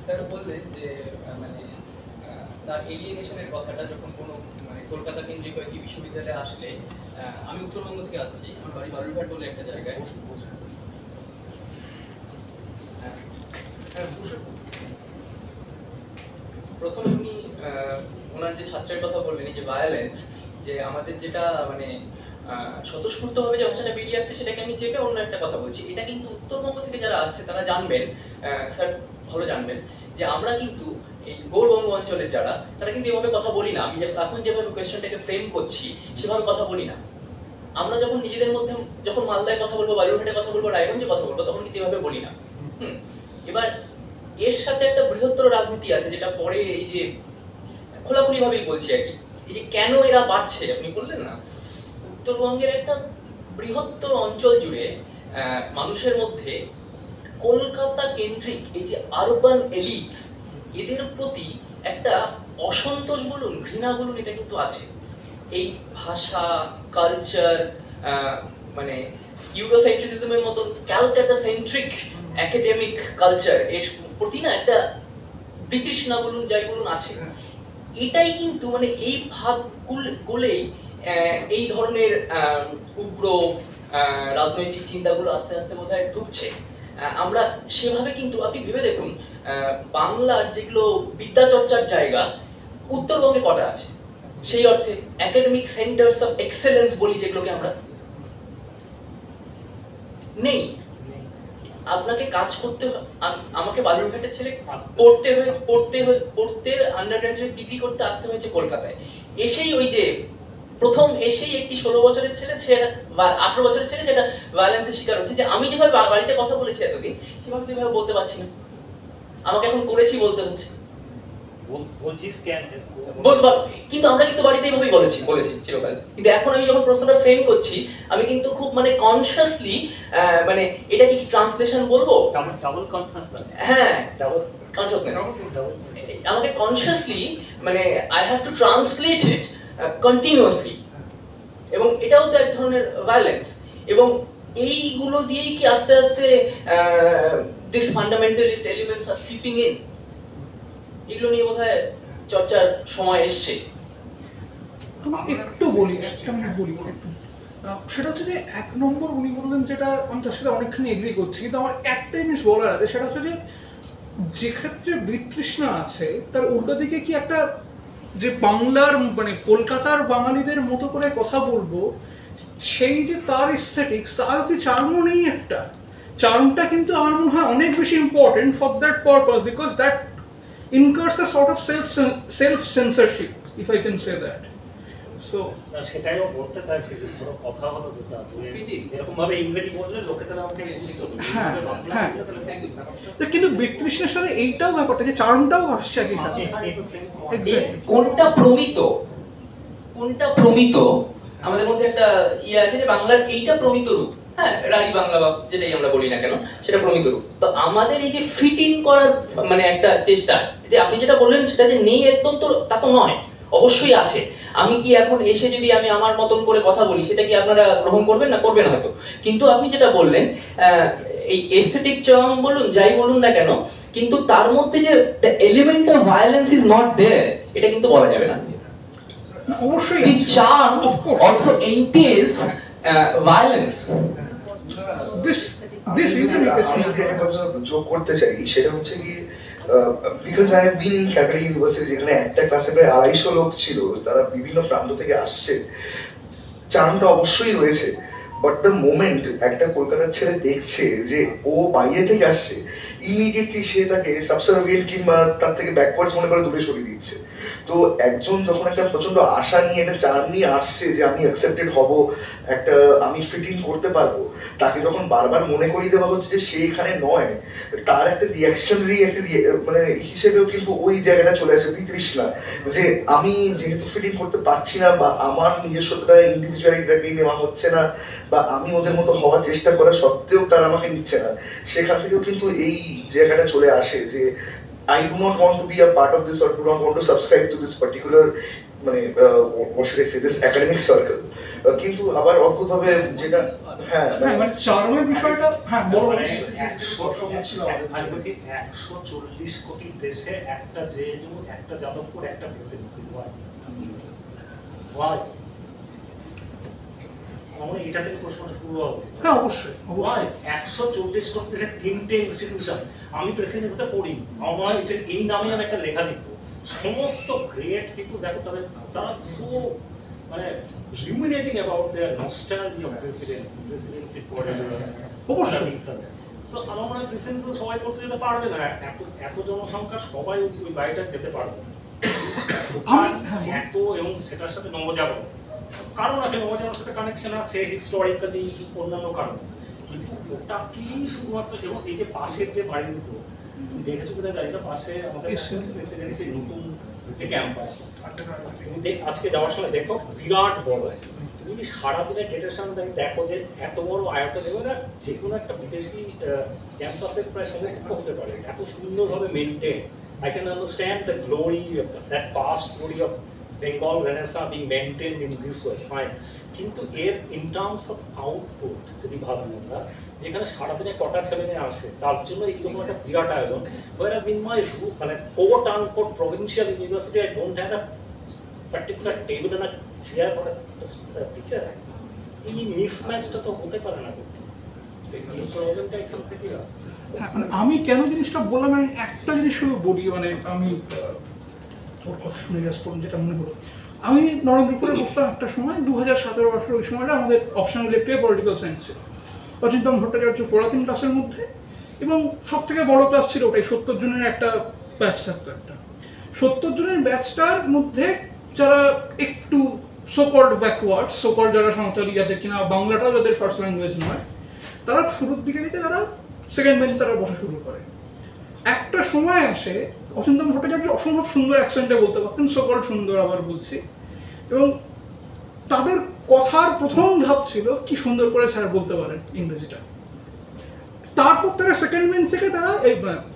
Sir বললেন যে মানে তার এলিয়েনেশনের কথাটা যখন কোনো মানে কলকাতা কেন্দ্রিক কয়েকটি বিশ্ববিদ্যালয়ে আসলে, আমি উত্তরবঙ্গ থেকে আসছি, আমার বাড়ি বালুরঘাট বলে একটা জায়গায়। প্রথমে উনি ওনার যে ছাত্রের কথা বললেন, এই যে ভায়োলেন্স, যে আমাদের যেটা মানে স্বতঃস্ফূর্তভাবে যে ভাষাটা বেরিয়ে আসছে সেটাকে আমি চেপে অন্য একটা কথা বলছি। এটা কিন্তু উত্তরবঙ্গ থেকে যারা আসছে তারা জানবেন, স্যার ভালো জানবেন, যে আমরা কিন্তু এই গৌরবঙ্গ অঞ্চলের যারা, তারা কিন্তু এভাবে কথা বলি না। আমি এখন যেভাবে কোয়েশ্চেনটাকে ফ্রেম করছি সেভাবে কথা বলি না। আমরা যখন নিজেদের মধ্যে যখন মালদায় কথা বলবো, বালুরঘাটে কথা বলবো, রায়গঞ্জে কথা বলবো, তখন কিন্তু এভাবে বলি না। এবার এর সাথে একটা বৃহত্তর রাজনীতি আছে, যেটা পরে এই যে খোলাখুলি ভাবেই বলছি আর কি, এই যে কেন এরা বাড়ছে আপনি বললেন না, উত্তরবঙ্গের একটা বৃহত্তর অঞ্চল জুড়ে মানুষের মধ্যে কলকাতা কেন্দ্রিক এই যে আরবান এলিটস, এদের প্রতি একটা অসন্তোষ বলুন, ঘৃণা বলুন, এটা কিন্তু আছে। এই ভাষা, কালচার, মানে ইউরোসেন্ট্রিসিজমের মতন ক্যালকাটা সেন্ট্রিক একাডেমিক কালচার এর প্রতি না একটা বিতৃষ্ণা বলুন, যাই বলুন, আছে। এটাই কিন্তু মানে এই ভাগ গুলেই এই ধরনের উগ্র রাজনৈতিক চিন্তাগুলো আস্তে আস্তে বোধহয় ঢুকছে। আমরা সেভাবে কিন্তু আপনি ভেবে দেখুন, বাংলার যেগুলো বিদ্যাচর্চার জায়গা উত্তরবঙ্গে কটা আছে, সেই অর্থে একাডেমিক সেন্টার্স অফ এক্সেলেন্স বলি যেগুলোকে আমরা, নেই। আপনাকে কাজ করতে, আমাকে বালুরঘাটের ছেলে পড়তে আন্ডার গ্রাজুয়েট ডিগ্রি করতে আসতে হয়েছে কলকাতায়। এসেই ওই যে প্রথম এসেই একটি 16 বছরের ছেলে, সেটা 18 বছরের ছেলে, সেটা ভায়োলেন্সের শিকার হচ্ছে। যে আমি যেভাবে বাড়িতে কথা বলেছি এতদিন, সেভাবে বলতে পারছি না, আমাকে এখন করেছি বলতে হচ্ছে। কিন্তু আমরা কিন্তু বাড়িতে এইভাবেই বলেছি চিরকাল। কিন্তু এখন আমি যখন প্রশ্নটা ফ্রেম করছি, আমি কিন্তু খুব মানে কনসিয়াসলি, মানে এটা কি ট্রান্সলেশন বলবো, ডাবল কনসিয়াসনেস, হ্যাঁ কনসিয়াসনেস, আমাকে কনসিয়াসলি মানে I have to translate it continuously. এবং এটাও তো এক ধরনের ভায়োলেন্স। এবং এইগুলো দিয়েই কি আস্তে আস্তে this fundamentalist elements are sleeping in, এগুলো নিয়ে বোধহয় চর্চার সময় এসছে। একটু বলি, সেটা হচ্ছে যে 1 নম্বর উনি বললেন, যেটা আমি তার সাথে অনেকখানি এগ্রি করছি, কিন্তু আমার একটা জিনিস বলার আছে, সেটা হচ্ছে যে ক্ষেত্রে বিতৃষ্ণা আছে, তার উল্টো দিকে কি একটা যে বাংলার মানে কলকাতার বাঙালিদের মতো করে কথা বলবো, সেই যে তার এস্থেটিক্স, তারও কি চার্মও নেই? একটা চার্মটা কিন্তু আমার মনে হয় অনেক বেশি important for that purpose, because that incurs a sort of self censorship, if I can say that. So সেটাইও বলতে চাইছি যে ধরো কথা হলো যেটা আছে, এরকম ভাবে ইংরেজি বললে লোকে তারা আমাকে বুঝতে পারবে। হ্যাঁ, কিন্তু বিতৃষ্ণার সাথে এইটাও ব্যাপারটা, যে চার্মটাও আসছে আর কি। কোনটা প্রমিত, আমাদের মধ্যে একটা ইয়ে আছে যে বাংলার এইটা প্রমিত রূপ, হ্যাঁ, রাঢ়ী বাংলা বা যেটাই আমরা বলি না কেন, সেটা প্রমিত রূপ। তো আমাদের এই যে ফিট ইন করার মানে একটা চেষ্টা, যে আপনি যেটা বললেন সেটা যে নেই একদম, তো তা তো নয়, অবশ্যই আছে। আমি কি এখন এসে যদি আমি আমার মতন করে কথা বলি, সেটা কি আপনারা গ্রহণ করবেন না? করবেন হয়তো। কিন্তু আপনি যেটা বললেন, এই এস্থেটিক চার্ম বলুন, যাই বলুন না কেন, কিন্তু তার মধ্যে যে the element of violence is not there, এটা কিন্তু বলা যাবে না। অবশ্যই this charm also entails violence. আমি যেটা কথা যোগ করতে চাই সেটা হচ্ছে কি, because I have been in Calcutta University, যেখানে একটা ক্লাসে প্রায় 250 লোক ছিল, তারা বিভিন্ন প্রান্ত থেকে আসছে, চার্মটা অবশ্যই রয়েছে। বাট দ্য মোমেন্ট একটা কলকাতার ছেলে দেখছে যে ও বাইরে থেকে আসছে, ইমিডিয়েটলি সে তাকে সাবসার্ভিয়েন্ট কিংবা তার থেকে ব্যাকওয়ার্ডস মনে করে দূরে সরিয়ে দিচ্ছে। তো একজন যখন একটা প্রচন্ড আশা নিয়ে, একটা চার্ম নিয়ে আসছে যে আমি অ্যাকসেপ্টেড হব, একটা আমি ফিট ইন করতে পারবো, তাকে যখন বারবার মনে করিয়ে দেওয়া হচ্ছে যে সে এখানে নয়, তার একটা রিয়াকশনারি একটা মানে হিসেবেও কিন্তু ওই জায়গাটা চলে আসে বিতৃষ্ণা, যে আমি যেহেতু ফিট ইন করতে পারছি না, বা আমার নিজস্বতা ইন্ডিভিজুয়ালিটাকে নেওয়া হচ্ছে না, বা আমি ওদের মতো হওয়ার চেষ্টা করা সত্ত্বেও তারা আমাকে নিচ্ছে না, সেখান থেকেও কিন্তু এই জায়গাটা চলে আসে যে I do not want to be a part of this, or do not want to subscribe to this particular মানে what should I say this academic circle কিন্তু আবার অদ্ভুতভাবে যেটা হ্যাঁ মানে চার্মের বিষয়টা হ্যাঁ বড় মানে কথা হচ্ছিল আমি বলছি 140 কোটি দেশে একটা জেএনইউ, একটা যাদবপুর, একটা প্রেসিডেন্সি। ওয়াই আমার এটা থেকে প্রশ্নটা শুরু হওয়া উচিত। হ্যাঁ অবশ্যই ওয়াই 140 কোটি দেশে 3টে ইনস্টিটিউশন। আমি প্রেসিডেন্সিতে পড়ি, আমার এটা এই নামে আমি একটা লেখা লিখব। সমস্ত গ্রেট পিপল দেখো তারা সো মানে illuminating about their nostalgia of presidency পড়ে অবশ্যই। সো আমার মনে হয় প্রেসিডেন্সি সবাই করতে যেতে পারবে না, এত জনসংখ্যা সবাই ওই বাড়িটা যেতে পারবে না। এত এবং সেটার সাথে নবজাগরণ কারণ আছে, নবজাগরণের সাথে কানেকশন আছে হিস্টোরিক্যালি অন্যান্য কারণ, কিন্তু ওটা কি শুধুমাত্র এবং এই যে পাশের যে বাড়িগুলো দেখেছো কিনা জানি না, পাশে আমাদের প্রেসিডেন্সির নতুন যে ক্যাম্পাস তুমি আজকে যাওয়ার সময় দেখো বিরাট বড়। তুমি যদি সারাদিনের গেটের সামনে দেখো যে এত বড় আয়টা দেবে না, যে কোনো একটা বিদেশি ক্যাম্পাসের প্রায় সমর্থন করতে পারে, এত সুন্দরভাবে maintain. I can understand the glory of that past glory of Bengal Renaissance being maintained in this way, fine. কিন্তু এর in terms of output যদি ভাবি আমরা, যেখানে সারাদিনে কটা ছেলে মেয়ে আসে তার জন্য এইরকম একটা বিরাট আয়োজন, whereas in my মানে quote unquote provincial university I don't have a particular table and a chair for a teacher. এই মিসম্যাচটা তো হতে পারে না, এই প্রবলেমটা এখান থেকে আসছে। আমি কেন জিনিসটা বললাম, আমি একটা জিনিস শুধু বলি, মানে আমি ওর কথা শুনে জাস্ট করুন যেটা মনে হলো। আমি নরেন্দ্রপুরে পড়তাম একটা সময় 2017-18 ওই সময়টা আমাদের অপশনাল ইলেক্টিভে পলিটিক্যাল সায়েন্স ছিল। অচিন্তন ভট্টাচার্য পড়াতেন ক্লাসের মধ্যে, এবং সব থেকে বড় ক্লাস ছিল ওটাই, 70 জনের একটা ব্যাচ থাকতো। একটা 70 জনের ব্যাচটার মধ্যে যারা একটু সোকল্ড ব্যাকওয়ার্ড, সোকল্ড যারা সাঁওতালি, যাদের কিনা বাংলাটাও যাদের ফার্স্ট ল্যাঙ্গুয়েজ নয়, তারা শুরুর দিকে তারা সেকেন্ড বেঞ্চে তারা বসা শুরু করে। একটা সময় আসে অচিন্তন ভট্টাচার্য অসম্ভব সুন্দর অ্যাকসেন্টে বলতে পারতেন, সকল সুন্দর আবার বলছি, এবং তাদের কথার প্রথম ধাপ ছিল কি সুন্দর করে স্যার বলতে পারেন ইংরেজিটা। তারপর তারা সেকেন্ড বেঞ্চ থেকে তারা এই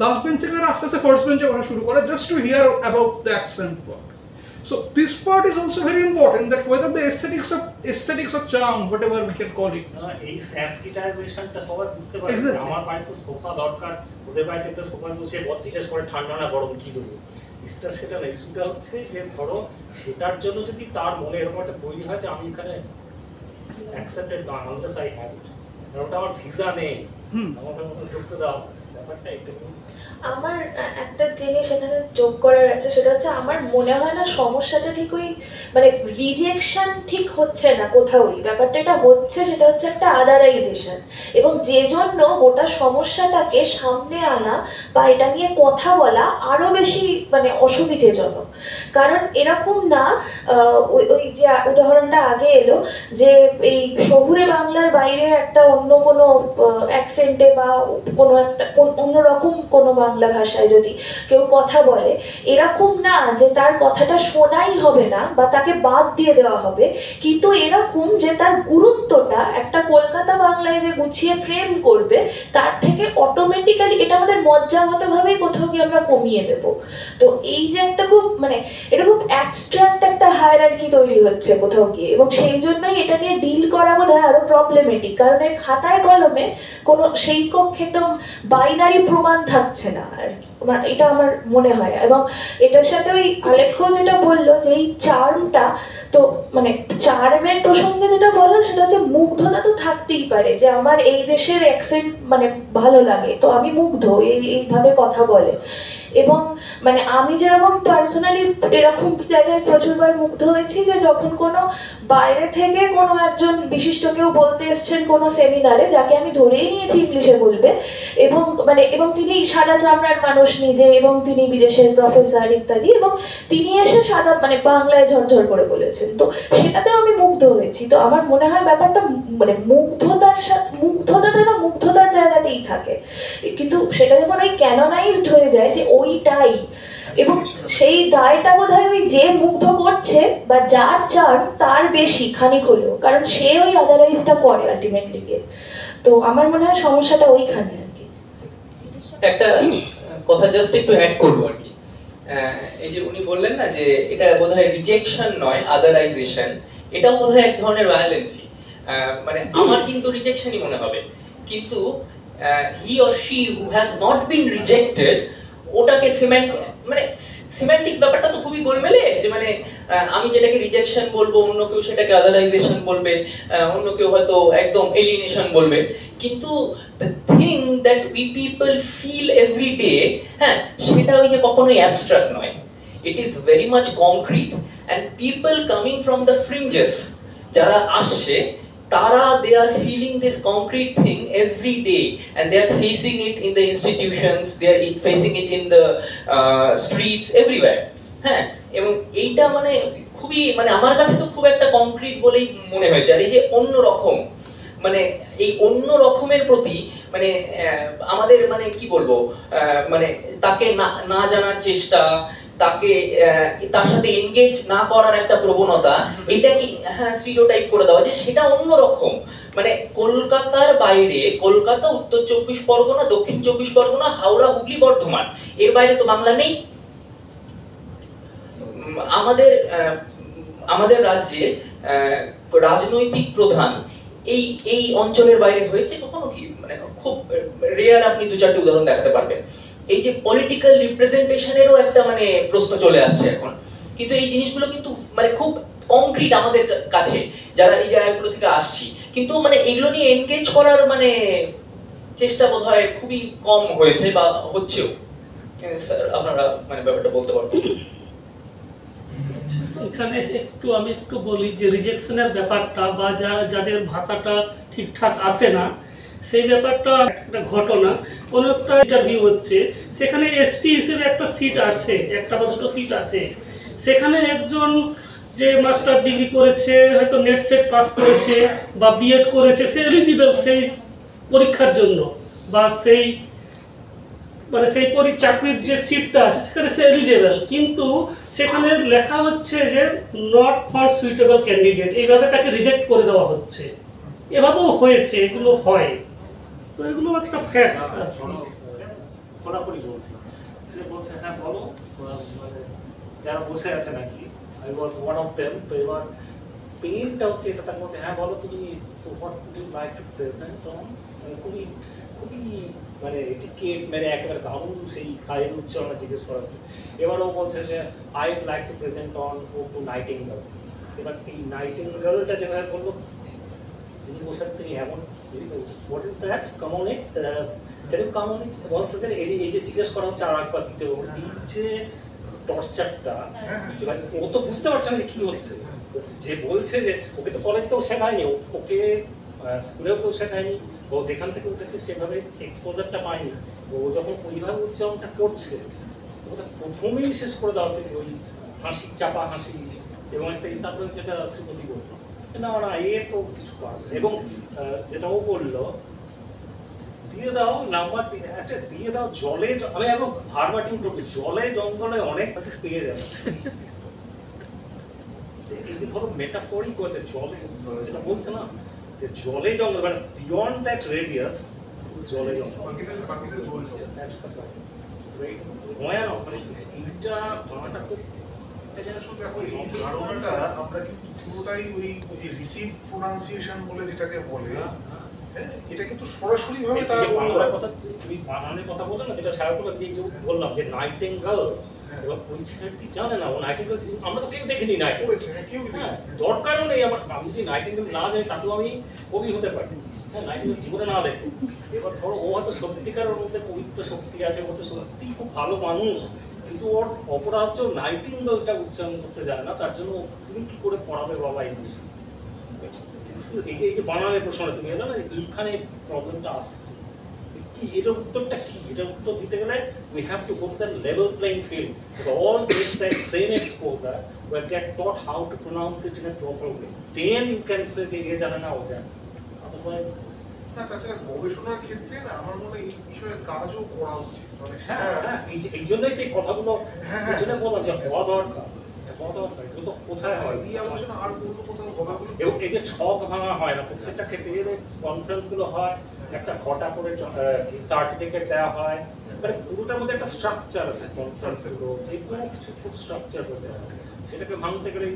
লাস্ট বেঞ্চ থেকে তারা আস্তে আস্তে ফার্স্ট বেঞ্চে বসা শুরু করে, just to hear about the accent part. So this part is also very important, that whether the aesthetics of charm, whatever we can call it. এই স্যাসকিটাইজেশনটা সবাই বুঝতে পারে। আমার বাড়িতে সোফা দরকার, ওদের বাড়িতে একটা সোফা বসে জিজ্ঞেস করে ঠান্ডা না গরম কি করবো, সেটা না। ইস্যুটা হচ্ছে যে ধরো সেটার জন্য যদি তার মনে এরকম একটা তৈরি হয় যে আমি এখানে অ্যাকসেপ্টেড না, আনলেস আই হ্যাভ ইট, ওটা আমার ভিসা নেই, আমাকে মতো ঢুকতে দাও, ব্যাপারটা একটু। আমার একটা জিনিস এখানে যোগ করার আছে, সেটা হচ্ছে আমার মনে হয় না সমস্যাটা ঠিক ওই মানে রিজেকশন ঠিক হচ্ছে না কোথাওই, ব্যাপারটা এটা হচ্ছে সেটা হচ্ছে একটা আদারাইজেশন, এবং যে জন্য গোটা সমস্যাটাকে সামনে আনা বা এটা নিয়ে কথা বলা আরো বেশি মানে অসুবিধাজনক। কারণ এরকম না, ওই যে উদাহরণটা আগে এলো যে এই শহুরে বাংলার বাইরে একটা অন্য কোনো অ্যাকসেন্টে বা কোনো একটা অন্যরকম কোনো বাংলা ভাষায় যদি কেউ কথা বলে, এরকম না যে তার কথাটা শোনাই হবে না বা তাকে বাদ দিয়ে দেওয়া হবে, কিন্তু এরকম যে তার গুরুত্বটা একটা কলকাতা বাংলায় যে গুছিয়ে ফ্রেম করবে তার থেকে অটোমেটিক্যালি এটা আমাদের মজ্জাগতভাবেই কোথাও গিয়ে আমরা কমিয়ে দেব। তো এই যে একটা খুব মানে এটা খুব অ্যাবস্ট্রাক্ট একটা হায়ারার্কি তৈরি হচ্ছে কোথাও গিয়ে, এবং সেই জন্যই এটা নিয়ে ডিল করা বোধহয় আরো প্রবলেমেটিক, কারণ এর খাতায় কলমে কোনো সেই কক্ষে একদম বাইনারি প্রমাণ থাকছে না আর কি, এটা আমার মনে হয়। এবং এটার সাথে ওই আলেখ্য যেটা বললো যে এই চার্মটা, তো মানে চার্মের প্রসঙ্গে যেটা বলো সেটা হচ্ছে মুগ্ধতা তো থাকতেই পারে, যে আমার এই দেশের অ্যাকসেন্ট মানে ভালো লাগে, তো আমি মুগ্ধ এইভাবে কথা বলে। এবং মানে আমি যেরকম পার্সোনালি এরকম জায়গায় প্রচুরবার মুগ্ধ হয়েছি যে যখন কোনো বাইরে থেকে কোনো একজন বিশিষ্ট কেউ বলতে এসছেন কোনো সেমিনারে, যাকে আমি ধরেই নিয়েছি ইংলিশে বলবে, এবং মানে এবং তিনি সাদা চামড়ার মানুষ নিজে, এবং তিনি বিদেশের প্রফেসর ইত্যাদি, এবং তিনি এসে সাদা মানে বাংলায় ঝরঝর করে বলেছেন, তো সেটাতেও আমি মুগ্ধ হয়েছি। তো আমার মনে হয় ব্যাপারটা মানে মুগ্ধতার সাথে মুগ্ধতার জায়গাতেই থাকে, কিন্তু সেটা যখন ওই ক্যানোনাইজড হয়ে যায় যে ওইটাই, এবং সেই দায়টা বোধহয় ওই যে মুগ্ধ করছে বা যার চার্ম তার বেশি খানিক হলেও, কারণ সে ওই আদারাইজটা করে আলটিমেটলি গিয়ে। তো আমার মনে হয় সমস্যাটা ওইখানে আর কি। একটা কথা জাস্ট একটু অ্যাড করবো আর কি, এই যে উনি বললেন না যে এটা বোধহয় রিজেকশন নয়, আদারাইজেশন, এটাও বোধহয় এক ধরনের ভায়োলেন্সই। মানে আমার কিন্তু রিজেকশনই মনে হবে, কিন্তু he or she who has not been rejected ওটাকে মানে সিমেন্টিক্স ব্যাপারটা তো খুবই গোলমেলে, যে মানে আমি যেটাকে রিজেকশন বলবো, অন্য কেউ সেটাকে আদারাইজেশন বলবে, অন্য কেউ হয়তো একদম এলিনেশন বলবে, কিন্তু the thing that we people feel every day, হ্যাঁ, সেটা ওই যে কখনোই অ্যাবস্ট্রাক্ট নয়, it is very much concrete, and people coming from the fringes যারা আসছে তারা they are feeling this concrete thing every day, and they are facing it in the institutions, they are facing it in the streets everywhere, হ্যাঁ, এবং এইটা মানে খুবই, মানে আমার কাছে তো খুব একটা কংক্রিট বলেই মনে হয়েছে। আর এই যে অন্য রকম, মানে এই অন্য রকমের প্রতি মানে আমাদের মানে কি বলবো, মানে তাকে না জানার চেষ্টা, তাকে তার সাথে এনগেজ না করার একটা প্রবণতা, এটা কি হ্যাঁ স্টিরিওটাইপ করে দেওয়া যে সেটা অন্য রকম। মানে কলকাতার বাইরে, কলকাতা, উত্তর 24 পরগনা, দক্ষিণ 24 পরগনা, হাওড়া, হুগলি, বর্ধমান, এর বাইরে তো বাংলা নেই। আমাদের রাজ্যে রাজনৈতিক প্রধান এই অঞ্চলের বাইরে হয়েছে কখনো কি? মানে খুব রেয়ার, আপনি 2-4টি উদাহরণ দেখাতে পারবেন। এই যে পলিটিক্যাল রিপ্রেজেন্টেশনেরও একটা মানে প্রশ্ন চলে আসছে এখন, কিন্তু এই জিনিসগুলো কিন্তু মানে খুব কংক্রিট আমাদের কাছে যারা এই জায়গাগুলো থেকে আসছি, কিন্তু মানে এগুলো নিয়ে এনগেজ করার মানে চেষ্টা বোধহয় খুবই কম হয়েছে বা হচ্ছেও। স্যার আপনারা মানে ব্যাপারটা বলতে পারবেন? এখানে আমি একটু বলি যে রিজেকশনের ব্যাপারটা বা যাদের ভাষাটা ঠিকঠাক আসে না, সেই ব্যাপারটা একটা ঘটনা। কোনো একটা ইন্টারভিউ হচ্ছে, সেখানে এসটি হিসেবে একটা সিট আছে, একটা বা দুটো সিট আছে, সেখানে একজন যে মাস্টার ডিগ্রি করেছে, হয়তো নেট সেট পাস করেছে বা বিএড করেছে, সে এলিজিবল সেই পরীক্ষার জন্য, বা সেই মানে সেই চাকরির যে সিটটা আছে সেখানে সে এলিজেবল, কিন্তু সেখানে লেখা হচ্ছে যে নট ফর সুইটেবল ক্যান্ডিডেট, এইভাবে তাকে রিজেক্ট করে দেওয়া হচ্ছে। এভাবেও হয়েছে, এগুলো হয়, তো এগুলো একটা ফ্যাক্ট। খোলাখুলি বলছে, সে বলছে হ্যাঁ বলো, মানে যারা বসে আছে নাকি, I was one of them. তো এবার পেইনটা হচ্ছে এটা, তাকে বলছে হ্যাঁ বলো তুমি, so what would you like to present on, খুবই খুবই মানে টিকেট মেরে একেবারে দারুণ সেই হাইয়ের উচ্চারণে জিজ্ঞেস করা হচ্ছে। এবার ও বলছে যে I would like to present on ode to nightingale. এবার এই নাইটিঙ্গেলটা যেভাবে বললো, যিনি বসেন তিনি এমন, what is that, come on it, can you come on it once again, এই যে জিজ্ঞেস করা হচ্ছে আর একবার দিতে হবে, এই যে টর্চারটা। এবার ও তো বুঝতে পারছে না যে কী হচ্ছে, যে বলছে যে ওকে তো কলেজ কেউ শেখায়নি, ওকে স্কুলেও কেউ শেখায়নি, ও যেখান থেকে উঠেছে সেভাবে এক্সপোজারটা পায়নি। ও যখন ওইভাবে উচ্চারণটা করছে, ওটা প্রথমেই শেষ করে দেওয়া হচ্ছে ওই হাসি, চাপা হাসি, এবং একটা তারপরে যেটা শ্রীমতী বললো না না এ তো কিছু পারবে, এবং যেটা ও বললো দিয়ে দাও নাম্বার, একটা দিয়ে দাও জলে, আমি এখন ভার্বাটিং করবি, জলে জঙ্গলে অনেক কাছে পেয়ে যাবে। এই যে ধরো মেটাফরিক করতে জলে, যেটা বলছে না যে জলে জঙ্গল, মানে বিয়ন্ড দ্যাট রেডিয়াস জলে জঙ্গল, ভয়ানক। মানে এইটা ভাঙাটা খুব ধারণাটা আমরা কিন্তু পুরোটাই ওই যে রিসিভ প্রোনাউন্সিয়েশন বলে যেটাকে বলে, হ্যাঁ, এটা কিন্তু সরাসরি ভাবে তার বাংলার কথা, তুমি বানানের কথা বলে না, যেটা সারা বলে যে বললাম যে নাইটিঙ্গেল, এবার ওই ছেলেটি জানে না ও নাইটিঙ্গেল, আমরা তো কেউ দেখিনি নাইটিঙ্গেল, হ্যাঁ, দরকারও নেই আমার, আমি যদি নাইটিঙ্গেল না জানি তাতেও আমি কবি হতে পারি, হ্যাঁ, নাইটিঙ্গেল জীবনে না দেখি। এবার ধরো ও হয়তো সত্যিকারের মধ্যে কবিত্ব শক্তি আছে, ও তো সত্যিই খুব ভালো মানুষ, কিন্তু ওর অপরাধ হচ্ছে নাইটিঙ্গেলটা উচ্চারণ করতে জানে না, তার জন্য তুমি কি করে পড়াবে বাবা এই বিষয়। এই যে বানানের প্রশ্নটা তুমি এলো না, এইখানে প্রবলেমটা আসছে কি, এটার উত্তরটা কি? এটার উত্তর দিতে গেলে we have to go to the level playing field, all get that same exposure where they are taught how to pronounce it in a proper way, then you can say যে এ জানে না ও জানে, otherwise না। তাছাড়া গবেষণার ক্ষেত্রে না আমার মনে হয় এই বিষয়ে কাজও করা উচিত। হ্যাঁ হ্যাঁ, এই জন্যই তো এই কথাগুলো, এই জন্য বললাম যে হওয়া দরকার। এগুলো তো কোথায় হয়? এই আলোচনা আর অন্য কোথাও হবে বলে এবং এই যে ছক ভাঙা হয় না, প্রত্যেকটা ক্ষেত্রে এই যে কনফারেন্সগুলো হয়, একটা ঘটা করে সার্টিফিকেট দেওয়া হয়, মানে পুরোটার মধ্যে একটা স্ট্রাকচার আছে কনফারেন্সগুলো, যে কোনো কিছু খুব স্ট্রাকচার করতে হয়, সেটাকে ভাঙতে গেলে